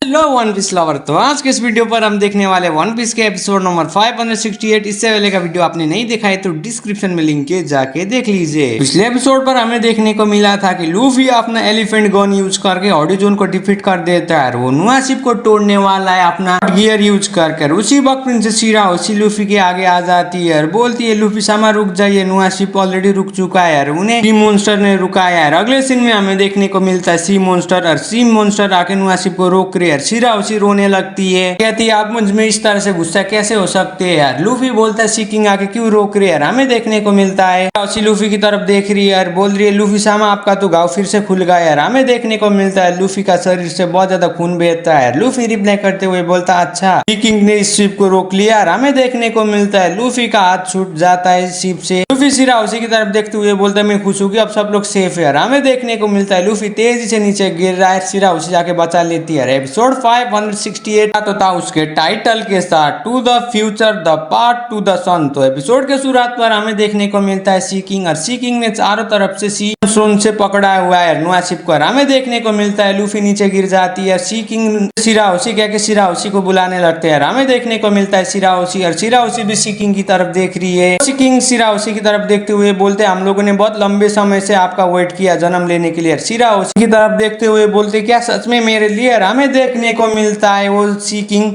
Hello one piece lover. तो आज के इस वीडियो पर हम देखने वाले वन पीस के एपिसोड नंबर 568। इससे पहले का वीडियो आपने नहीं देखा है तो डिस्क्रिप्शन में लिंक है, जाके देख लीजिए। पिछले एपिसोड पर हमें देखने को मिला था कि लूफी अपना एलिफेंट गन यूज करके ऑडियोजोन को डिफीट कर देता है। वो नुआ शिप को तोड़ने वाला है अपना गियर यूज करके। उसी वक्त प्रिंसेस शिराओशी लूफी के आगे आ जाती है और बोलती है लूफी सामा रुक जाइए, नुआ शिप ऑलरेडी रुक चुका है। उन्हें सी मॉन्स्टर ने रुकाया है। अगले सीन में हमें देखने को मिलता है सी मॉन्स्टर और सी मॉन्स्टर आके नुआ शिप को रोक रही है। शिराओशी रोने लगती है, कहती है आप मुझ में इस तरह से गुस्सा कैसे हो सकते हैं यार। लूफी बोलता है सी किंग आके क्यों रोक रही है। हमें देखने को मिलता है शिराओशी लूफी की तरफ देख रही है और बोल रही है लूफी सामा आपका तो घाव फिर से खुल गया यार। हमें देखने को मिलता है लूफी का शरीर से बहुत ज्यादा खून बहता है। लूफी रिप्लाई करते हुए बोलता है अच्छा सी किंग ने इस शिप को रोक लिया। हमें देखने को मिलता है लूफी का हाथ छूट जाता है शिप से। लूफी शिराओशी की तरफ देखते हुए बोलता है मैं खुश हूँ कि अब सब लोग सेफ है। हमें देखने को मिलता है लूफी तेजी से नीचे गिर रहा है, शिराओशी जाके बचा लेती है। एपिसोड 568 तो था उसके टाइटल के साथ to the future the part two the sun. तो एपिसोड के शुरुआत पर हमें देखने को मिलता है सी किंग और सी किंग ने चारों तरफ से सी सोन से पकड़ा हुआ है नुआ शिप को। हमें देखने को मिलता है लूफी नीचे गिर जाती है। सी किंग शिराओशी कह के शिराओशी को बुलाने लगते हैं। हमें देखने को मिलता है शिराओशी और शिराओशी भी सी किंग की तरफ देख रही है। सी किंग शिराओशी की तरफ देखते हुए बोलते हम लोगों ने बहुत लंबे समय से आपका वेट किया जन्म लेने के लिए। शिराओशी की तरफ देखते हुए बोलते क्या सच में मेरे लिए। हमें देखने को मिलता है वो सी किंग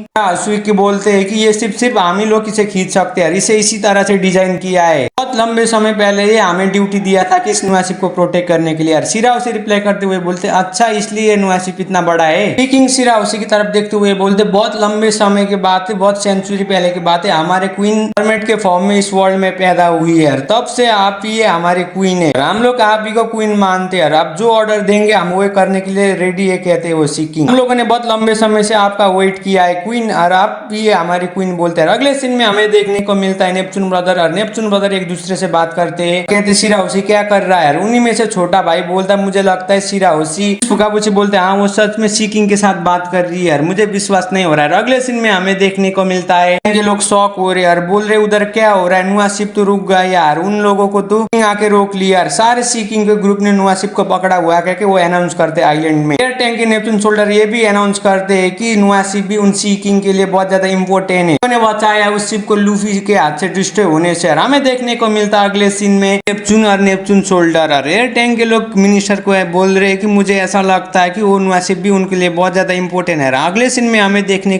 के बोलते हैं कि ये सिर्फ हम ही लोग इसे खींच सकते हैं, इसे इसी तरह से डिजाइन किया है। बहुत लंबे समय पहले ये हमें ड्यूटी दिया था कि इस नुआ शिप को प्रोटेक्ट करने के लिए। शिराओशी रिप्लाई करते हुए बोलते अच्छा इसलिए नुआ शिप इतना बड़ा है। सी किंग शिराओशी की तरफ देखते हुए बोलते बहुत लंबे समय के बाद, बहुत सेंचुरी पहले की बात है, हमारे क्वीन मर्मेड के फॉर्म में इस वर्ल्ड में पैदा हुई है। तब से आप ही हमारे क्वीन है। हम लोग आप ही को क्वीन मानते हैं। आप जो ऑर्डर देंगे हम वो करने के लिए रेडी है, कहते हैं वो सी किंग। हम लोगों ने बहुत लंबे समय से आपका वेट किया है क्वीन, और आप भी हमारी क्वीन बोलते हैं। अगले सीन में हमें देखने को मिलता है नेपच्यून ब्रदर और नेपच्यून ब्रदर एक दूसरे से बात करते हैं। कहते शिराओशी क्या कर रहा है। उन्हीं में से छोटा भाई बोलता मुझे लगता है शिराओशी। फुकाबुची बोलते हाँ वो सच में सी किंग के साथ बात कर रही है, मुझे विश्वास नहीं हो रहा है। अगले सीन में हमें देखने को मिलता है ये लोग शॉक हो रहे हैं और बोल रहे उधर क्या हो रहा है, नुआ शिप तो रुक गया यार, उन लोगों को तो आके रोक लिया यार। सारे सी किंग के ग्रुप ने नुआ शिप को पकड़ा हुआ है करके वो अनाउंस करते आइलैंड में। एयर टैंक के नेपच्यून सोल्डर ये भी अनाउंस करते हैं कि नुआ शिप भी उन सी किंग के लिए बहुत ज्यादा इंपॉर्टेंट है। उन्होंने बचाया उस शिप को लूफी के हाथ से डिस्ट्रॉय होने से। हमें देखने को मिलता है अगले सीन में नेपच्यून और नेपच्यून सोल्डर और एयर टैंक के लोग मिनिस्टर को बोल रहे हैं कि मुझे ऐसा लगता है कि वो नुआ शिप भी उनके लिए बहुत ज्यादा इंपॉर्टेंट है। अगले सीन में हमें देखने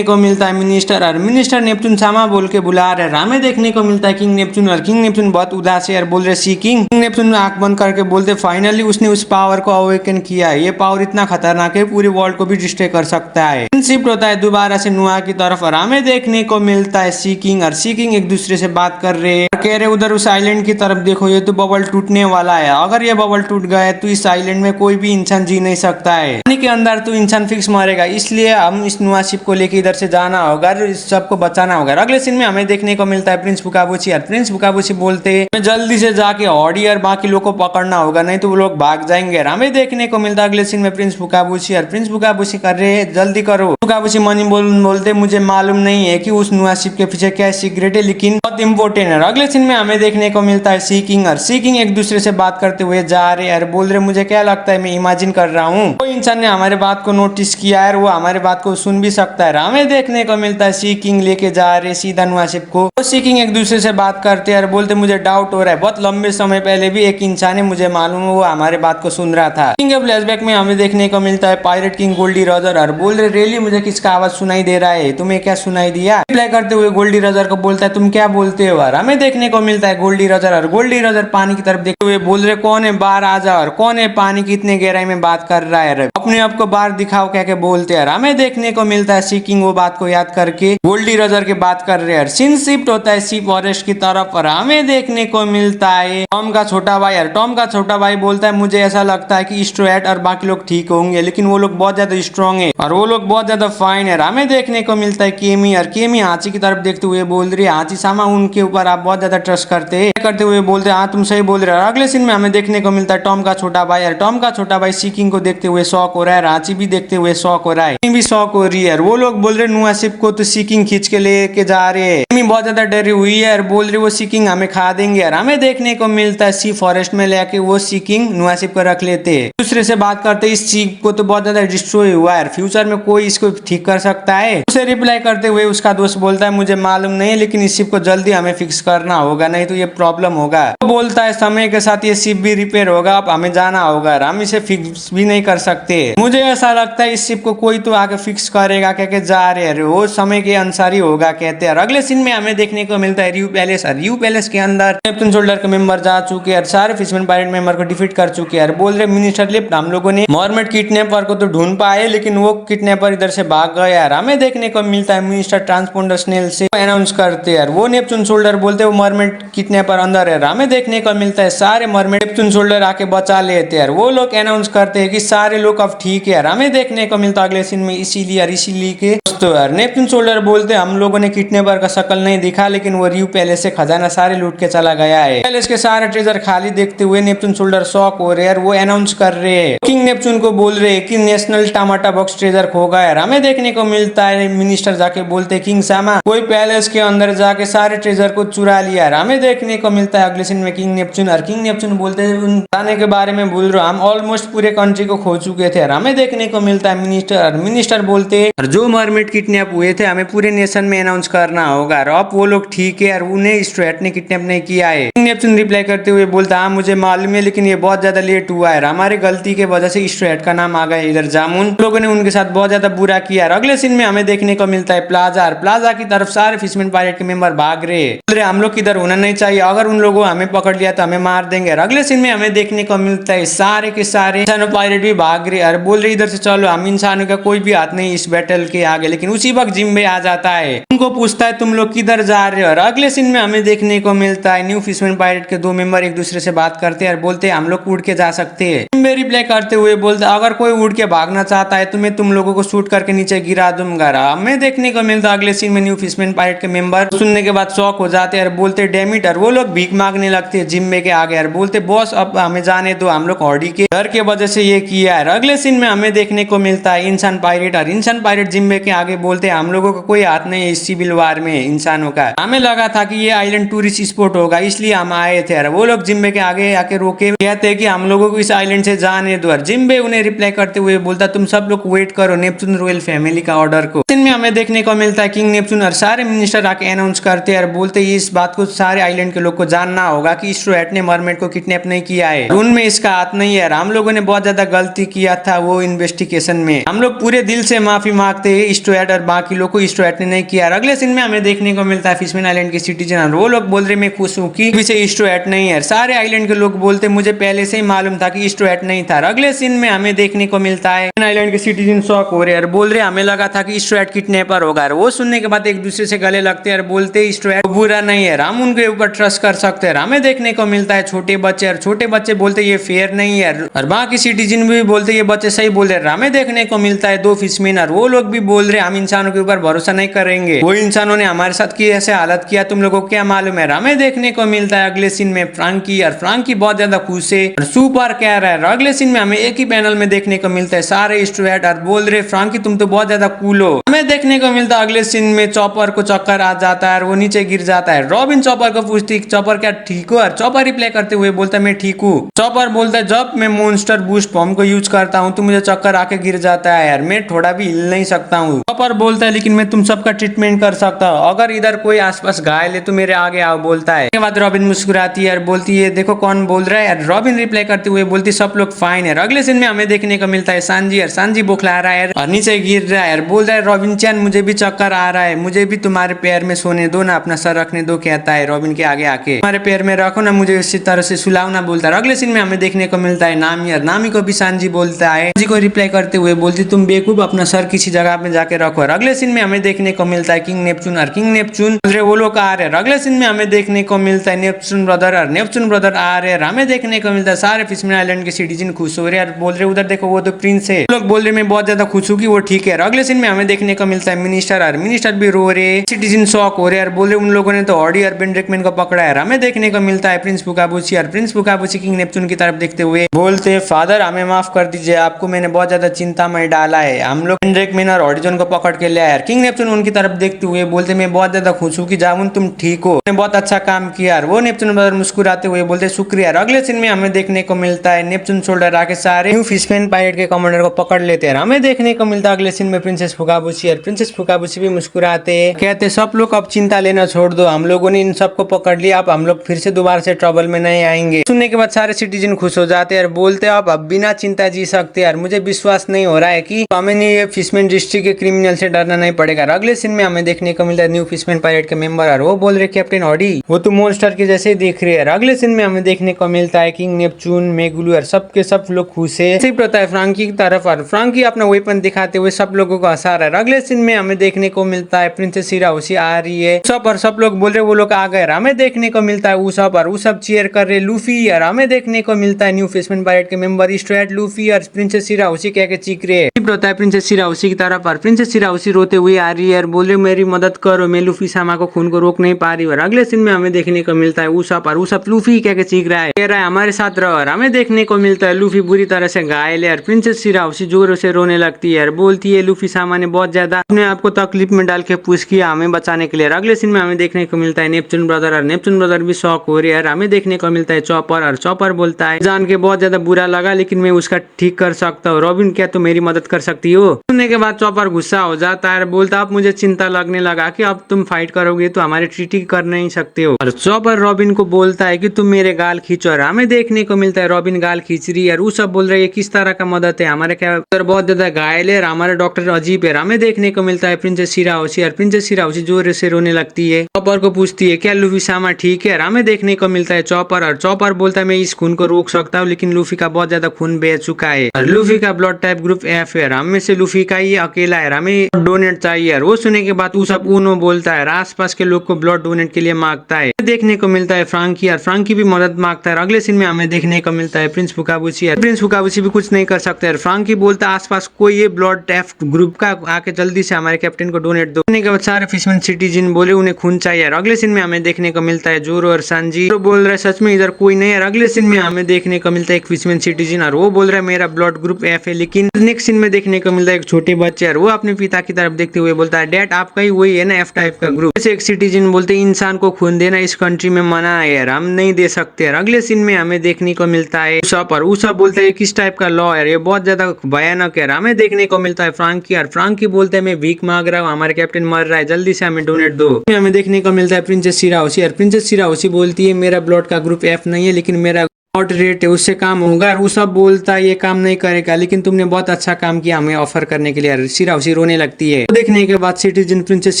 को मिलता है मिनिस्टर और मिनिस्टर नेपच्यून सामा बोल के बुला रहे। हमें देखने को मिलता है किंग नेपच्यून और किंग नेपच्यून बहुत उदास है और बोल रहे सी किंग नेपच्यून आंख बंद करके बोलते फाइनली उसने उस पावर को अवेकन किया है। ये पावर इतना खतरनाक है पूरी वर्ल्ड को भी डिस्ट्रॉय कर सकता है। शिफ्ट होता है दोबारा से नुआ की तरफ और हमें देखने को मिलता है सी किंग और सी किंग एक दूसरे से बात कर रहे हैं। कह रहे उधर उस आइलैंड की तरफ देखो ये तो बबल टूटने वाला है। अगर ये बबल टूट गया तो इस आइलैंड में कोई भी इंसान जी नहीं सकता है, पानी के अंदर तो इंसान फिक्स मरेगा। इसलिए हम इस नुआ शिप को लेके इधर से जाना होगा, इस सबको बचाना होगा। अगले सीन में हमें देखने को मिलता है प्रिंस फुकाबुची और प्रिंस फुकाबुची बोलते हैं जल्दी से जाके हॉडी और बाकी लोग को पकड़ना होगा नहीं तो वो लोग भाग जाएंगे। हमें देखने को मिलता है अगले सीन में प्रिंस फुकाबुची और प्रिंस फुकाबुची कर रहे हैं जल्दी करो। फुकाबुची मनी बोलते मुझे मालूम नहीं है कि उस नुआ शिप के पीछे क्या सीक्रेट है लेकिन बहुत इंपॉर्टेंट है। अगले सीन में हमें देखने को मिलता है सी किंग और सी किंग एक दूसरे से बात करते हुए जा रहे हैं और बोल रहे मुझे क्या लगता है मैं इमेजिन कर रहा हूँ कोई इंसान ने हमारे बात को नोटिस किया है, वो हमारे बात को सुन भी सकता है। हमें देखने को मिलता है सी किंग लेके जा रहे सीधा नुआ शिप को। तो सी किंग एक दूसरे से बात करते हैं और बोलते मुझे डाउट हो रहा है बहुत लंबे समय पहले भी एक इंसान है, मुझे मालूम है वो हमारे बात को सुन रहा था। किंग के फ्लैशबैक में हमें देखने को मिलता है पायरेट किंग गोल्डी रॉजर और बोल रहे रियली मुझे किसका आवाज सुनाई दे रहा है, तुम्हें क्या सुनाई दिया। रिप्लाई करते हुए गोल्डी रॉजर को बोलता है तुम क्या बोलते हो। हमें देखने को मिलता है गोल्डी रॉजर और गोल्डी रॉजर पानी की तरफ देखते हुए बोल रहे कौन है बाहर आ जाओ और कौन है पानी की इतने गहराई में बात कर रहा है, अपने आप को बाहर दिखाओ कह के बोलते हैं। हमें देखने को मिलता है सी किंग वो बात को याद करके गोल्डी रॉजर की बात कर रहे हैं। सीन शिफ्ट होता है सी फॉरेस्ट की तरफ और हमें देखने को मिलता है टॉम का छोटा भाई और टॉम का छोटा भाई बोलता है मुझे ऐसा लगता है कि स्ट्रोएट और बाकी लोग ठीक होंगे लेकिन वो लोग बहुत ज्यादा स्ट्रॉन्ग है और वो लोग बहुत ज्यादा फाइन है। हमें देखने को मिलता है केमी और केमी हाची की तरफ देखते हुए बोल रही है हाची सामा उनके ऊपर आप बहुत ज्यादा ट्रस्ट करते हुए बोलते हाँ तुम सही बोल रहे हो। अगले सीन में हमें देखने को मिलता है टॉम का छोटा भाई और टॉम का छोटा भाई सी किंग को देखते हुए शॉक हो रहा है, रांची भी देखते हुए शॉक हो रहा है, भी शॉक हो रही है। वो लोग बोल रहे नुआ शिप को तो सी किंग खींच के लेके जा रहे हैं। बहुत ज्यादा ज्यादा डरी हुई है और बोल रही वो सी किंग हमें खा देंगे यार। हमें देखने को मिलता है सी फॉरेस्ट में लेके वो सी किंग नुआसिब को रख लेते हैं। दूसरे से बात करते इस शिप को तो बहुत ज्यादा डिस्ट्रॉय हुआ है, फ्यूचर में कोई इसको ठीक कर सकता है। उसे रिप्लाई करते हुए उसका दोस्त बोलता है मुझे मालूम नहीं है, लेकिन इस शिप को जल्दी हमें फिक्स करना होगा, नहीं तो ये प्रॉब्लम होगा। वो बोलता है समय के साथ ये शिप भी रिपेयर होगा, अब हमें जाना होगा, हम इसे फिक्स भी नहीं कर सकते। मुझे ऐसा लगता है इस शिप को कोई तो आके फिक्स करेगा, कहके जा रहे हैं वो समय के अनुसार ही होगा कहते हैं। अगले सीन में हमें देखने को मिलता है रियू पैलेस। रियू पैलेस के अंदर नेप्टून सोल्जर के मेंबर जा चुके हैं, सारे फिशमैन पायरेट मेंबर को डिफीट कर चुके हैं। बोल रहे मिनिस्टर लिफ्ट हम लोगों ने मॉर्मेट किडनैपर को तो ढूंढ पाए, लेकिन वो किडनैपर इधर से भाग गया यार। हमें देखने को मिलता है मिनिस्टर ट्रांसपोंडर स्नेल से अनाउंस करते हैं वो नेप्टून सोल्जर बोलते वो मॉर्मेट किडनैपर अंदर है। हमें देखने को मिलता है सारे मॉर्मेट नेप्टून सोल्जर आके बचा लेते हैं। वो लोग अनाउंस करते हैं कि सारे लोग अब ठीक है यार। हमें देखने को मिलता है अगले सीन में इसीलिए के दोस्तों यार नेप्टून सोल्जर बोलते हम लोगों ने किडनैपर का शक्ल नहीं दिखा, लेकिन वो रियू पैलेस से खजाना सारे लूट के चला गया है। पैलेस के सारे ट्रेजर खाली देखते हुए नेप्टून सोल्जर शॉक हो रहे हैं। वो अनाउंस कर रहे हैं किंग नेप्टून को बोल रहे हैं कि नेशनल टमाटा बॉक्स ट्रेजर खो गया है। हमें देखने को मिलता है मिनिस्टर जाके बोलते किंग सामा कोई पैलेस के अंदर जाके सारे ट्रेजर को चुरा लिया है। हमें देखने को मिलता है अगले सीन में किंग नेप्टून और किंग नेप्टून बोलते हैं उन जाने के बारे में भूल रहा हम ऑलमोस्ट पूरे कंट्री को खो चुके थे। हमें देखने को मिलता है मिनिस्टर बोलते हैं जो मरमेड किडनैप हुए थे हमें पूरे नेशन में अनाउंस करना होगा, अब वो लोग ठीक है और उन्हें स्ट्रेट ने किडनैप नहीं किया है। किंग नेप्टून रिप्लाई करते हुए बोलता हाँ मुझे मालूम है, लेकिन ये बहुत ज्यादा लेट हुआ है, हमारी गलती के वजह से स्ट्रेट का नाम आ गया इधर जामुन लोगों ने उनके साथ बहुत ज्यादा बुरा किया। अगले सीन में हमें देखने को मिलता है प्लाजा की तरफ सारे फिशमैन पायरेट के मेंबर भाग रहे बोल रहे हम लोग किधर होना नहीं चाहिए, अगर उन लोगों हमें पकड़ लिया तो हमें मार देंगे। अगले सीन में हमें देखने को मिलता है सारे के सारे इंसानों पायरेट भी भाग रहे और बोल रहे इधर से चलो, हम इंसानों का कोई भी हाथ नहीं इस बैटल के आगे। लेकिन उसी वक्त जिम्बे आ जाता है, उनको पूछता है तुम लोग किधर जा रहे हो। और अगले सीन में हमें देखने को मिलता है न्यू फिशमैन पायरेट के दो मेंबर एक दूसरे से बात करते हैं और बोलते हैं हम लोग उड़ के जा सकते हैं। जिम्बे रिप्लाई करते हुए बोलता है अगर कोई उड़ के भागना चाहता है तो मैं तुम लोगों को शूट करके नीचे गिरा दूंगा। हमें देखने को मिलता है अगले सीन में न्यू फिशमैन पायरेट के मेंबर सुनने के बाद शॉक हो जाते हैं और बोलते डेमिट, और वो लोग भीख मांगने लगते हैं जिम्बे के आगे और बोलते बॉस अब हमें जाने दो, हम लोग हॉडी के डर के वजह से ये किया है। अगले सीन में हमें देखने को मिलता है इंसान पायरेट और इंसान पायरेट जिम्बे के आगे बोलते हैं हम लोगों का कोई हाथ नहीं है इस सिविल वार में इंसानों का, हमें लगा था कि ये आइलैंड टूरिस्ट स्पॉट होगा इसलिए हम आए थे। और वो लोग जिम्बे के आगे आके रोके कहते हैं कि हम लोगों को इस आइलैंड से जाने दो। और जिम्बे उन्हें रिप्लाई करते हुए बोलता तुम सब लोग वेट करो नेप्टून रॉयल फैमिली का ऑर्डर को। इनमें हमें देखने को मिलता है किंग नेप्टून और सारे मिनिस्टर आके अनाउंस करते हैं और बोलते हैं इस बात को सारे आइलैंड के लोग को जानना होगा कि स्ट्रेट ने मरमेड को किडनैप नहीं किया है, उनमें इसका हाथ नहीं है। हम लोगों ने बहुत ज्यादा गलती किया था वो इन्वेस्टिगेशन में, हम लोग पूरे दिल से माफी मांगते हैं स्ट्रेट और बाकी लोग को स्ट्रेट ने नहीं किया। अगले सीन में हमें देखने को मिलता है फिशमैन आइलैंड के सिटीजन और वो लोग बोल रहे मैं खुश हूँ कि पीछे स्ट्रेट नहीं है। सारे आइलैंड के लोग बोलते मुझे पहले से ही मालूम था कि स्ट्रेट नहीं था। अगले सीन में हमें देखने को मिलता है आइलैंड के सिटीजन शॉक हो रहे हैं और बोल रहे हमें लगा था कि स्ट्रेट किडनैपर होगा। वो सुनने के बाद एक दूसरे से गले लगते हैं और बोलते स्ट्रेट बुरा नहीं है, हम उनके ऊपर ट्रस्ट कर सकते हैं। हमें देखने को मिलता है छोटे बच्चे और छोटे बच्चे बोलते ये फेयर नहीं है और बाकी सिटीजन भी बोलते ये बच्चे सही बोल रहे हैं। हमें देखने को मिलता है दो फिशमैन और वो लोग भी बोल रहे हम इंसानों के ऊपर भरोसा नहीं करेंगे, वो इंसानों ने हमारे साथ की ऐसे हालत किया तुम लोगों को क्या मालूम है। हमें देखने को मिलता है अगले सीन में फ्रांकी और फ्रांकी बहुत ज्यादा खुश है और सुपर कह रहा है। अगले सीन में हमें एक ही पैनल में देखने को मिलता है सारे स्ट्रेट और बोल रहे फ्रांकी तुम तो बहुत ज्यादा कूल हो। हमें देखने को मिलता है अगले सीन में चॉपर को चक्कर आ जाता है और वो नीचे गिर जाता है। रॉबिन चॉपर को पूछती चॉपर क्या ठीक हो, और चॉपर रिप्लाई करते हुए बोलता है मैं ठीक हूँ। चॉपर बोलता है जब मैं मॉन्स्टर बूस्ट फॉर्म को यूज करता हूँ तो मुझे चक्कर आके गिर जाता है यार, मैं थोड़ा भी हिल नहीं सकता हूँ। चॉपर बोलता है लेकिन मैं तुम सबका ट्रीटमेंट कर सकता हूँ, अगर इधर कोई आसपास घायल है तो मेरे आगे आओ बोलता है। उसके बाद रॉबिन मुस्कुराती है और बोलती है देखो कौन बोल रहा है। रॉबिन रिप्लाई करते हुए बोलती सब लोग फाइन है। अगले सीन में हमें देखने को मिलता है सांजी और सांजी बौखला रहा है और नीचे गिर रहा है और बोल रहा है रॉबिन चैन मुझे भी चक्कर आ रहा है, मुझे भी तुम्हारे पैर में सोने दो ना, अपना सर रखने दो कहता है रॉबिन के आगे आके, तुम्हारे पैर में रखो ना, मुझे इसी तरह से सुलाओ ना बोलता है। अगले सीन में हमें देखने को मिलता है नामी और नामी को भी सांजी बोलता है, सांजी को रिप्लाई करते हुए बोलती तुम बेवकूफ अपना सर किसी जगह पे जाके रखो। और अगले सीन में हमें देखने को मिलता है किंग नेप्चून और किंग नेप्चून वो लोग आ रहे हैं। अगले सीन में हमें देखने को मिलता है नेप्चून ब्रदर और नेप्चून ब्रदर आ रहे हैं। हमें देखने को मिलता है सारे फिशमैन आइलैंड के सिटीजन खुश हो रहे हैं और बोल रहे उधर देखो वो तो प्रिंस है, लोग बोल रहे मैं बहुत ज्यादा खुश हूँ कि वो ठीक है। अगले सीन में हमें देखने को मिलता है मिनिस्टर और मिनिस्टर भी रो रहे, सिटीजन शॉक हो रहे और बोल रहे उन लोगों ने तो ऑडी और बेंड्रिकमैन को पकड़ा है। हमें देखने को मिलता है प्रिंस फुकाबुची और प्रिंस फुकाबुची किंग नेप्चून की तरफ देखते हुए बोलते फादर हमें माफ कर दीजिए, आपको मैंने बहुत ज्यादा चिंता में डाला है, हम लोग बेंड्रिकमैन और ऑडिजन को पकड़ के ले आए। किंग नेप्चून उनकी तरफ देखते हुए बोलते मैं बहुत ज्यादा खुश हूँ कि जामुन तुम ठीक हो, तुमने बहुत अच्छा काम किया यार। वो नेपचून ब्रदर मुस्कुराते हुए बोलते शुक्रिया। अगले सीन में हमें देखने को मिलता है नेपचून शोल्डर आके सारे न्यू फिशमैन पायरेट के कमांडर को पकड़ लेते हैं। हमें देखने को मिलता है अगले सीन में प्रिंसेस फुकाबुशी, और प्रिंसेस फुकाबुशी भी मुस्कुराते कहते सब लोग अब चिंता लेना छोड़ दो, हम लोगों ने इन सबको पकड़ लिया, अब हम लोग फिर से दोबारा से ट्रबल में नहीं आएंगे। सुनने के बाद सारे सिटीजन खुश हो जाते हैं और बोलते हैं अब बिना चिंता जी सकते यार। मुझे विश्वास नहीं हो रहा है कि हमें ये फिशमैन डिस्ट्रिक्ट के क्रिमिनल से डरना नहीं पड़ेगा। अगले सीन में हमें देखने को मिलता है न्यू फिशमैन पायरेट के मेंबर, और वो बोल रहे कैप्टन ऑडी वो तो मॉन्स्टर के जैसे दिख रहे हैं। अगले सीन में हमें देखने को मिलता है किंग नेपचून, मेगुलू और सबके सब लोग खुश है। सिर्फ होता है फ्रांकी की तरफ, और फ्रांकी अपना वेपन दिखाते हुए सब लोगों को हंसा रहा है। अगले सीन में हमें देखने को मिलता है प्रिंसेस हिराओशी आ रही है, सब और सब लोग बोल रहे वो लोग आ गए। हमें देखने को मिलता है उसब, और उसब चीयर कर रहे लूफी, और हमें देखने को मिलता है न्यू फिशमैन पायरेट के मेंबर स्ट्रेट, लूफी और प्रिंसेस हिराओशी कह के चीख रहे हैं। होता है प्रिंसेस हिराओशी की तरफ, और प्रिंसेस हिराओशी रोते हुए आ रही है और बोल रहे मेरी मदद करो, मैं लूफी सामा को खून को रोक नहीं पा रही। और अगले सीन में हमें देखने को मिलता है उसब, और उसब लूफी कह के चीख रहा है, कह रहा है हमारे साथ रहो। और हमें देखने को मिलता है लूफी बुरी तरह से घायल है, और प्रिंसेस हिराओशी जोरों से रोने लगती है और बोलती है लूफी सामा ने बहुत ज्यादा अपने आपको तकलीफ में डाल के पुश किया हमें बचाने के लिए। अगले सीन में हमें देखने को मिलता है नेपचून ब्रदर, और नेपचून ब्रदर भी शौक हो रही है। और हमें देखने को मिलता है चॉपर, और चॉपर बोलता है जान के बहुत ज्यादा बुरा लगा लेकिन मैं उसका ठीक कर सकता हूँ, रॉबिन क्या तुम मेरी मदद कर सकती हो। सुनने के बाद चॉपर गुस्सा हो जाता है, बोलता अब मुझे चिंता लगने लगा कि अब तुम फाइट करोगे तो हमारी ट्रीटी कर नहीं सकते हो। और चॉपर रॉबिन को बोलता है कि तुम मेरे गाल खींचो, और हमें देखने को मिलता है रॉबिन गाल खींच रही है। और वो सब बोल रहे हैं किस तरह का मदद है, हमारे क्या बहुत ज्यादा घायल है, हमारे डॉक्टर अजीब है। हमें देखने को मिलता है प्रिंसेस हिराओशी, और प्रिंसेस हिराओशी जोर से रोने लगती है। चॉपर को पूछती है क्या लूफी सामा ठीक है। और हमें देखने को मिलता है चॉपर, और चॉपर बोलता है मैं इस खून को रोक सकता हूँ लेकिन लूफी का बहुत ज्यादा खून बह चुका है, और लूफी का ब्लड टाइप ग्रुप एफ है, हम में से लूफी का ही अकेला है, हमें डोनेट चाहिए। वो सुनने के बाद वो सब ऊनो बोलता है, आसपास के लोग को ब्लड डोनेट के लिए मांगता है। देखने को मिलता है फ्रांकी, और फ्रांकी भी मदद मांगता है। अगले सीन में हमें देखने को मिलता है प्रिंस फुकाबुशी, और प्रिंस फुकाबुशी भी कुछ नहीं कर सकते। फ्रांकी बोलता है आसपास कोई ये ब्लड टेफ ग्रुप का आके जल्दी से हमारे कैप्टन को डोनेट दो। के बाद सारे फिशमैन सिटीजन बोले उन्हें खून चाहिए। अगले सीन में हमें देखने को मिलता है जोरो और सांजी, तो बोल रहे सच में इधर कोई नहीं है। अगले सीन में हमें देखने को मिलता है एक फिशमैन सिटीजन, और वो बोल रहा है मेरा ब्लड ग्रुप एफ है। लेकिन नेक्स्ट सीन में देखने को मिलता है एक छोटे बच्चे, और वो अपने पिता की तरफ देखते हुए बोलता है डैड आपका ही वही है ना एफ टाइप का ग्रुप। जैसे एक सिटीजन बोलते इंसान को खून देना इस कंट्री में मना है यार, हम नहीं दे सकते यार। अगले सीन में हमें देखने को मिलता है उसब, और उसब बोलता है किस टाइप का लॉ है ये बहुत ज्यादा भयानक है। हमें देखने को मिलता है फ्रांकी, और फ्रांकी बोलते हैं मैं भीख मांग रहा हूँ, हमारे कैप्टन मर रहा है, जल्दी से हमें डोनेट दो। हमें देखने को मिलता है प्रिंसेस हिराओशी, और प्रिंसेस हिराओशी बोलती है मेरा ब्लड का ग्रुप एफ नहीं है लेकिन मेरा रेट है उससे काम होगा। और वो सब बोलता है ये काम नहीं करेगा लेकिन तुमने बहुत अच्छा काम किया हमें ऑफर करने के लिए। हिराओशी रोने लगती है। देखने के बाद सिटीजन प्रिंसेस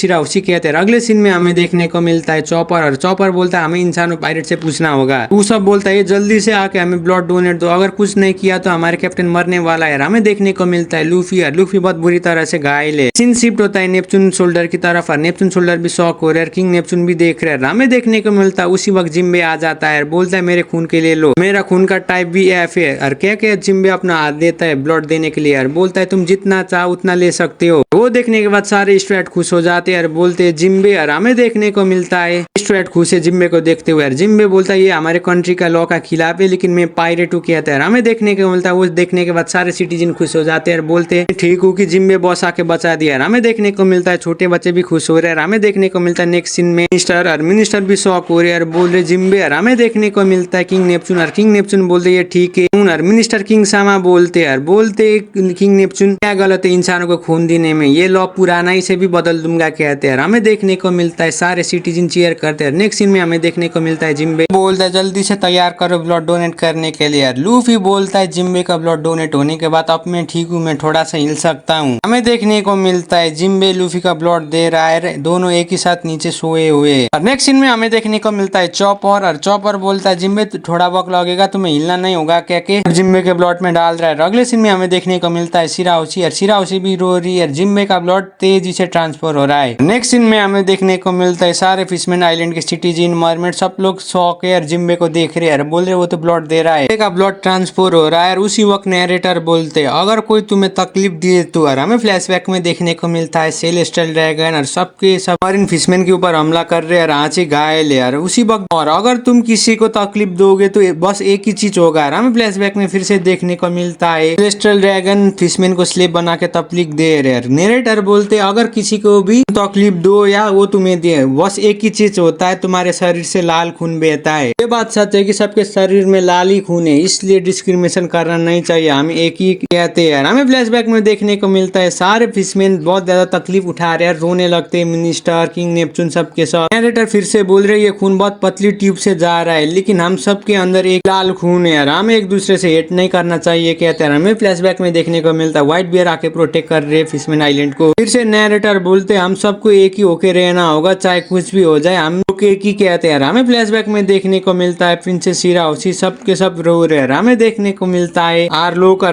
हिराओशी कहते हैं। अगले सीन में हमें देखने को मिलता है चॉपर, और चॉपर बोलता है हमें इंसानों पायरेट से पूछना होगा। वो सब बोलता है जल्दी से आके हमें ब्लड डोनेट दो, अगर कुछ नहीं किया तो हमारे कैप्टन मरने वाला है। हमें देखने को मिलता है लूफी, और लूफी बहुत बुरी तरह से घायल है। सीन शिफ्ट होता है नेपचून शोल्डर की तरफ, और नेपचून शोल्डर भी शॉक हो रहा है, किंग नेपचून भी देख रहे हैं। हमें देखने को मिलता है उसी वक्त जिम्बे आ जाता है, बोलता है मेरे खून के लिए लो, मेरा खून का टाइप भी एफ है। और क्या जिम्बे अपना हाथ देता है ब्लड देने के लिए, और बोलता है तुम जितना चाहो उतना ले सकते हो। वो देखने के बाद सारे स्ट्रेट खुश हो जाते हैं और बोलते हैं जिम्बे। और हमें देखने को मिलता है स्ट्रेट खुश है जिम्बे को देखते हुए, और जिम्बे बोलता है ये हमारे कंट्री का लॉ का खिलाफ है लेकिन मैं पायरेट हूँ कहता है। हमें देखने को मिलता है वो देखने के बाद सारे सिटीजन खुश हो जाते हैं और बोलते हैं ठीक हूँ कि जिम्बे बॉस आके बचा दिया। हमें देखने को मिलता है छोटे बच्चे भी खुश हो रहे हैं। हमें देखने को मिलता है नेक्स्ट सीन में मिनिस्टर, और मिनिस्टर भी शॉक हो रहे हैं और बोल रहे जिम्बे। और हमें देखने को मिलता है किंग नेपचून, और किंग नेपचून बोलते ये ठीक है। और मिनिस्टर किंग सामा बोलते हैं, बोलते किंग नेपचून क्या गलत है इंसानों को खून देने में, ये लॉ पुराना ही से भी बदल दूंगा कहते हैं। हमें देखने को मिलता है सारे सिटीजन चीयर करते हैं। नेक्स्ट सीन में हमें देखने को मिलता है जिम्बे बोलता है जल्दी से तैयार करो ब्लड डोनेट करने के लिए। लूफी बोलता है जिम्बे का ब्लड डोनेट होने के बाद अब मैं ठीक हूँ, मैं थोड़ा सा हिल सकता हूँ। हमें देखने को मिलता है जिम्बे लूफी का ब्लड दे रहा है, दोनों एक ही साथ नीचे सोए हुए। और नेक्स्ट सीन में हमें देखने को मिलता है चॉपर, और चॉपर बोलता है जिम्बे थोड़ा वक्त लगेगा, तुम्हें हिलना नहीं होगा कह के जिम्बे के ब्लड में डाल रहा है। अगले सीन में हमें देखने को मिलता है शिराओशी, और शिराओशी भी रो रही है, जिम्बे का ब्लड तेजी से ट्रांसफर हो रहा है। नेक्स्ट सीन में हमें देखने को मिलता है सारे फिशमैन आइलैंड के सिटीजन मरमेड सब लोग शौक है और जिम्बे को देख रहे हैं, बोल रहे वो तो ब्लड दे रहा है, का ब्लड ट्रांसफर हो रहा है। और उसी वक्त नैरेटर बोलते हैं अगर कोई तुम्हें तकलीफ दिए तो। और हमें फ्लैशबैक में देखने को मिलता है सेलेस्टियल ड्रैगन और सबके सब मरीन फिशमैन के ऊपर हमला कर रहे हैं, रांची घायल है। और उसी वक्त और अगर तुम किसी को तकलीफ दोगे तो बस बस एक ही चीज होगा। हमें फ्लैशबैक में फिर से देखने को मिलता है सेलेस्टियल ड्रैगन फिशमैन को स्लेव बना के तकलीफ दे रहे। नरेटर बोलते अगर किसी को भी तकलीफ दो या वो तुम्हें दे, बस एक ही चीज होता है, तुम्हारे शरीर से लाल खून बहता है। ये बात सच है कि सबके शरीर में लाल ही खून है, इसलिए डिस्क्रिमिनेशन करना नहीं चाहिए, हम एक ही कहते हैं। हमें फ्लैशबैक में देखने को मिलता है सारे फिशमैन बहुत ज्यादा तकलीफ उठा रहे हैं, रोने लगते हैं, मिनिस्टर किंग नेपच्यून सबके साथ। नरेटर फिर से बोल रहे ये खून बहुत पतली ट्यूब से जा रहा है, लेकिन हम सबके अंदर एक लाल खून है यार, हमें एक दूसरे से हेट नहीं करना चाहिए कहते हैं। हमें फ्लैशबैक में देखने को मिलता है व्हाइट बियर आके प्रोटेक्ट कर रहे फिशमैन आइलैंड को। फिर से नरेटर बोलते हम सबको एक ही होके रहना होगा, चाहे कुछ भी हो जाए, हम लोग एक ही कहते हैं। हमें फ्लैशबैक में देखने को मिलता है प्रिंसेस शिराओशी सबके सब रो रहे हैं। हमें देखने को मिलता है आर्लोक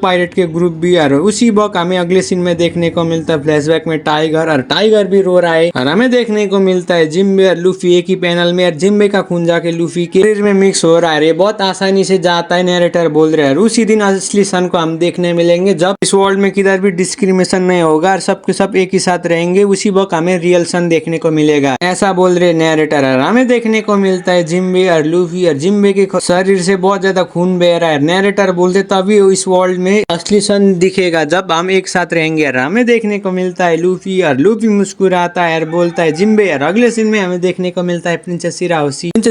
पायरेट के ग्रुप भी आ रहे। उसी वक्त हमें अगले सीन में देखने को मिलता है फ्लैशबैक में टाइगर भी रो रहा है। और हमें देखने को मिलता है जिम्बे और लूफी एक ही पैनल में, और जिम्बे का खून जाके लूफी के शरीर में मिक्स हो रहा है, बहुत आसानी से जाता है नरेटर बोल रहे हैं। उसी दिन असली सन को हम देखने मिलेंगे जब इस वर्ल्ड में किधर भी डिस्क्रिमिनेशन नहीं होगा और सबके सब एक ही साथ रहेंगे, उसी वक्त हमें रियल सन देखने को मिलेगा, ऐसा बोल रहे नरेटर। हमें देखने को मिलता है जिम्बे और लूफी, और जिम्बे के शरीर से बहुत ज्यादा खून बह रहा है। नरेटर बोलते तभी इस वर्ल्ड में असली सन दिखेगा जब हम एक साथ रहेंगे। हमें देखने को मिलता है लूफी, और लूफी मुस्कुराता है और बोलता है जिम्बे। और अगले सीन में हमें देखने को मिलता है प्रिंसेस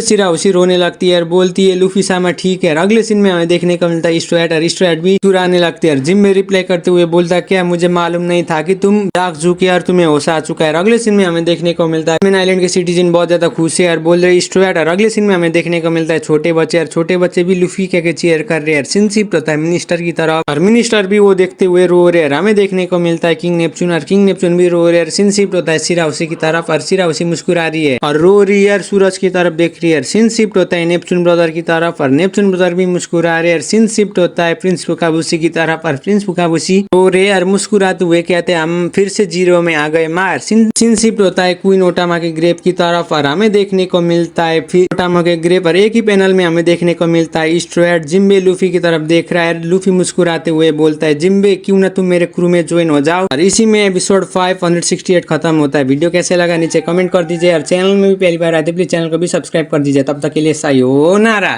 शिराओशी रोने लगती है और बोलती है लूफी सामा ठीक है। अगले सीन में हमें देखने को मिलता है स्ट्रेट भी चुराने लगती है। जिम्बे रिप्लाई करते हुए बोलता है क्या मुझे मालूम नहीं था कि तुम जाग चुके और तुम्हें होश आ चुका है। अगले सीन में हमें देखने को मिलता है फिशमैन आइलैंड के सिटीजन बहुत ज्यादा खुश है और बोल रहे स्ट्रेट। और अगले सीन में हमें देखने को मिलता है छोटे बच्चे, और छोटे बच्चे भी लूफी के चीयर कर रहे हैं, सिनशिप होता है मिनिस्टर की तरफ, और मिनिस्टर भी वो देखते हुए रो रहे हैं। हमें देखने को मिलता है किंग नेपच्यून, और किंग नेपच्यून भी रो रहे हैं, सिनशिप होता है शिराओशी की तरफ, और शिराओशी मुस्कुरा रही है और रो रही है, सूरज की तरफ देख रही है। सिनशिप होता है नेपच्यून ब्रदर की तरफ, और नेपच्यून ब्रदर भी मुस्कुरा रहे हैं। सिनशिप होता है प्रिंस फुकाबुशी की तरफ, और प्रिंस फुकाबुशी रो रहे और मुस्कुराते हुए कहते हैं हम फिर से जीरो में आ गए मार। सिनशिप होता है क्वीन ओटामा के ग्रेप की तरफ, और हमें देखने को मिलता है फिर ओटामा के ग्रेप, और एक ही पैनल में हमें देखने को मिलता है स्ट्रेट जिम्बे लूफी की तरफ देख रहा है। लूफी मुस्कुराते हुए बोलता है जिम्बे क्यों ना तुम मेरे क्रू में ज्वाइन हो जाओ। और इसी में एपिसोड 568 खत्म होता है। वीडियो कैसे लगा नीचे कमेंट कर दीजिए, और चैनल में भी पहली बार आते प्लीज चैनल को भी सब्सक्राइब कर दीजिए। तब तक के लिए सायोनारा।